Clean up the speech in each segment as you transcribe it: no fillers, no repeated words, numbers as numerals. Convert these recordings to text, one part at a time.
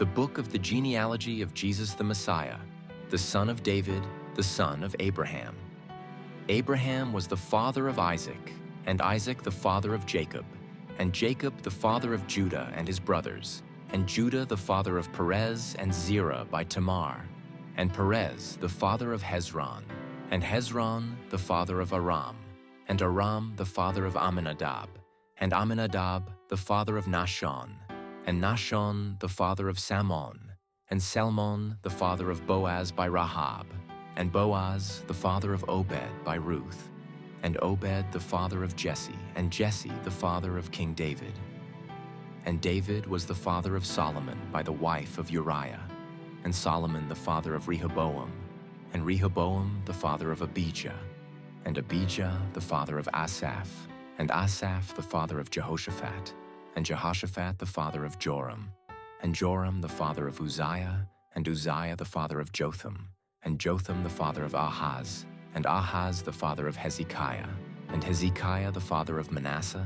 The book of the genealogy of Jesus the Messiah, the son of David, the son of Abraham. Abraham was the father of Isaac, and Isaac the father of Jacob, and Jacob the father of Judah and his brothers, and Judah the father of Perez and Zerah by Tamar, and Perez the father of Hezron, and Hezron the father of Aram, and Aram the father of Amminadab, and Amminadab the father of Nahshon, and Nahshon the father of Salmon, and Salmon the father of Boaz by Rahab, and Boaz the father of Obed by Ruth, and Obed the father of Jesse, and Jesse the father of King David. And David was the father of Solomon by the wife of Uriah, and Solomon the father of Rehoboam, and Rehoboam the father of Abijah, and Abijah the father of Asaph, and Asaph the father of Jehoshaphat, and Jehoshaphat the father of Joram, and Joram the father of Uzziah, and Uzziah the father of Jotham, and Jotham the father of Ahaz, and Ahaz the father of Hezekiah, and Hezekiah the father of Manasseh,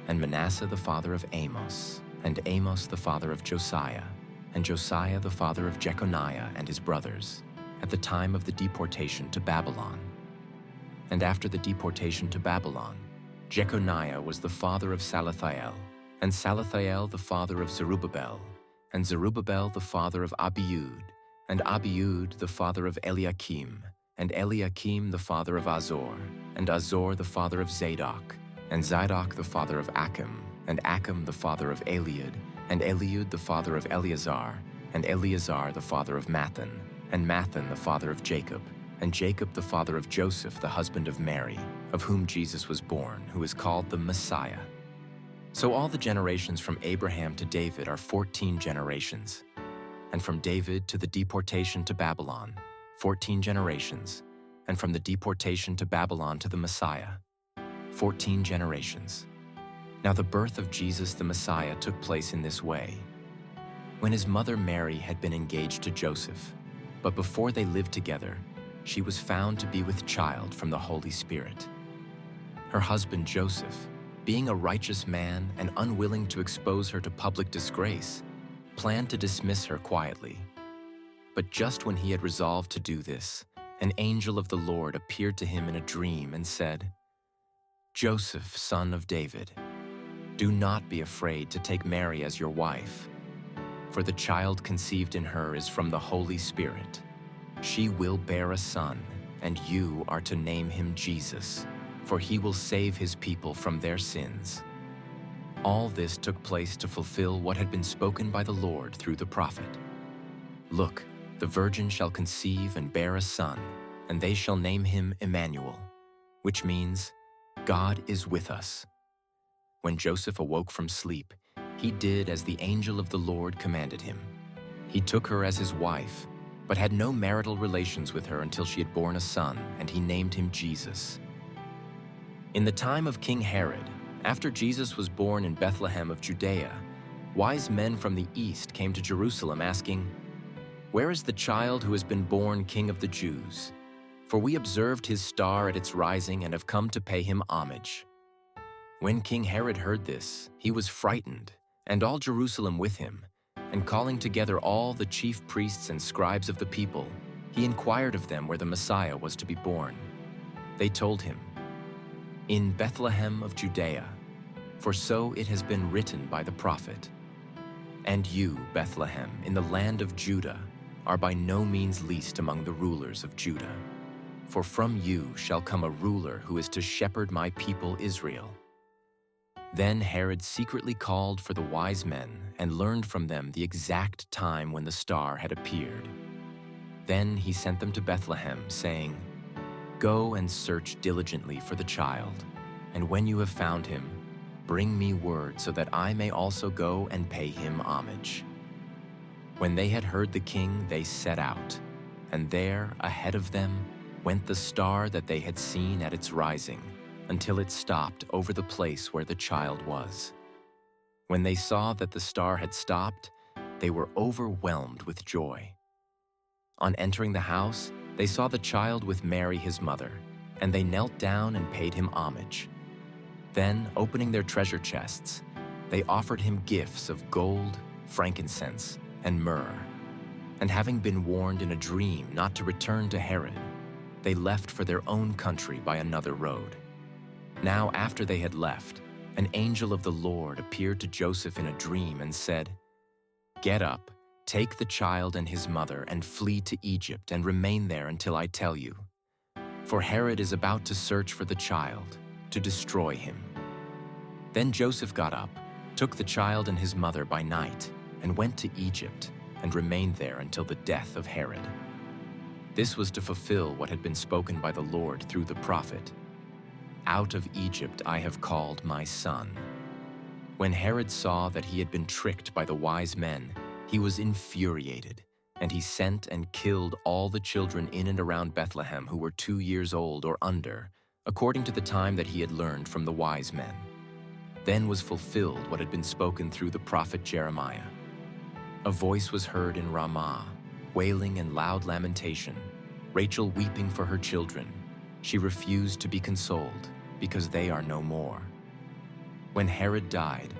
and Manasseh the father of Amos, and Amos the father of Josiah, and Josiah the father of Jeconiah and his brothers, at the time of the deportation to Babylon. And after the deportation to Babylon, Jeconiah was the father of Salathiel, and Salathiel the father of Zerubbabel, and Zerubbabel the father of Abiud, and Abiud the father of Eliakim, and Eliakim the father of Azor, and Azor the father of Zadok, and Zadok the father of Achim, and Achim the father of Eliud, and Eliud the father of Eleazar, and Eleazar the father of Mathan, and Mathan the father of Jacob, and Jacob the father of Joseph the husband of Mary, of whom Jesus was born, who is called the Messiah. So all the generations from Abraham to David are 14 generations, and from David to the deportation to Babylon, 14 generations, and from the deportation to Babylon to the Messiah, 14 generations. Now the birth of Jesus the Messiah took place in this way. When his mother Mary had been engaged to Joseph, but before they lived together, she was found to be with child from the Holy Spirit. Her husband Joseph, being a righteous man and unwilling to expose her to public disgrace, planned to dismiss her quietly. But just when he had resolved to do this, an angel of the Lord appeared to him in a dream and said, "Joseph, son of David, do not be afraid to take Mary as your wife, for the child conceived in her is from the Holy Spirit. She will bear a son, and you are to name him Jesus, for he will save his people from their sins." All this took place to fulfill what had been spoken by the Lord through the prophet. "Look, the virgin shall conceive and bear a son, and they shall name him Emmanuel," which means, God is with us. When Joseph awoke from sleep, he did as the angel of the Lord commanded him. He took her as his wife, but had no marital relations with her until she had borne a son, and he named him Jesus. In the time of King Herod, after Jesus was born in Bethlehem of Judea, wise men from the east came to Jerusalem asking, "Where is the child who has been born King of the Jews? For we observed his star at its rising and have come to pay him homage." When King Herod heard this, he was frightened, and all Jerusalem with him, and calling together all the chief priests and scribes of the people, he inquired of them where the Messiah was to be born. They told him, "In Bethlehem of Judea, for so it has been written by the prophet. And you, Bethlehem, in the land of Judah, are by no means least among the rulers of Judah. For from you shall come a ruler who is to shepherd my people Israel." Then Herod secretly called for the wise men and learned from them the exact time when the star had appeared. Then he sent them to Bethlehem, saying, "Go and search diligently for the child, and when you have found him, bring me word so that I may also go and pay him homage." When they had heard the king, they set out, and there, ahead of them, went the star that they had seen at its rising, until it stopped over the place where the child was. When they saw that the star had stopped, they were overwhelmed with joy. On entering the house, they saw the child with Mary his mother, and they knelt down and paid him homage. Then, opening their treasure chests, they offered him gifts of gold, frankincense, and myrrh. And having been warned in a dream not to return to Herod, they left for their own country by another road. Now after they had left, an angel of the Lord appeared to Joseph in a dream and said, "Get up, take the child and his mother and flee to Egypt and remain there until I tell you. For Herod is about to search for the child, to destroy him." Then Joseph got up, took the child and his mother by night, and went to Egypt, and remained there until the death of Herod. This was to fulfill what had been spoken by the Lord through the prophet, "Out of Egypt I have called my son." When Herod saw that he had been tricked by the wise men, he was infuriated, and he sent and killed all the children in and around Bethlehem who were 2 years old or under, according to the time that he had learned from the wise men. Then was fulfilled what had been spoken through the prophet Jeremiah. A voice was heard in Ramah, wailing and loud lamentation, Rachel weeping for her children. She refused to be consoled, because they are no more. When Herod died,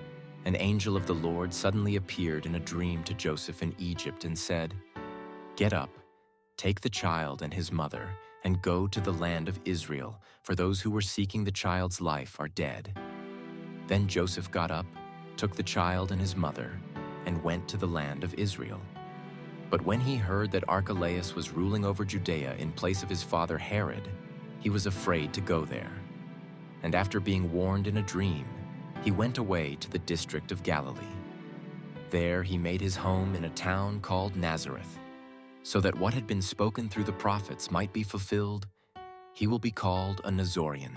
an angel of the Lord suddenly appeared in a dream to Joseph in Egypt and said, "Get up, take the child and his mother, and go to the land of Israel, for those who were seeking the child's life are dead." Then Joseph got up, took the child and his mother, and went to the land of Israel. But when he heard that Archelaus was ruling over Judea in place of his father Herod, he was afraid to go there. And after being warned in a dream, he went away to the district of Galilee. There he made his home in a town called Nazareth, so that what had been spoken through the prophets might be fulfilled, "He will be called a Nazorian."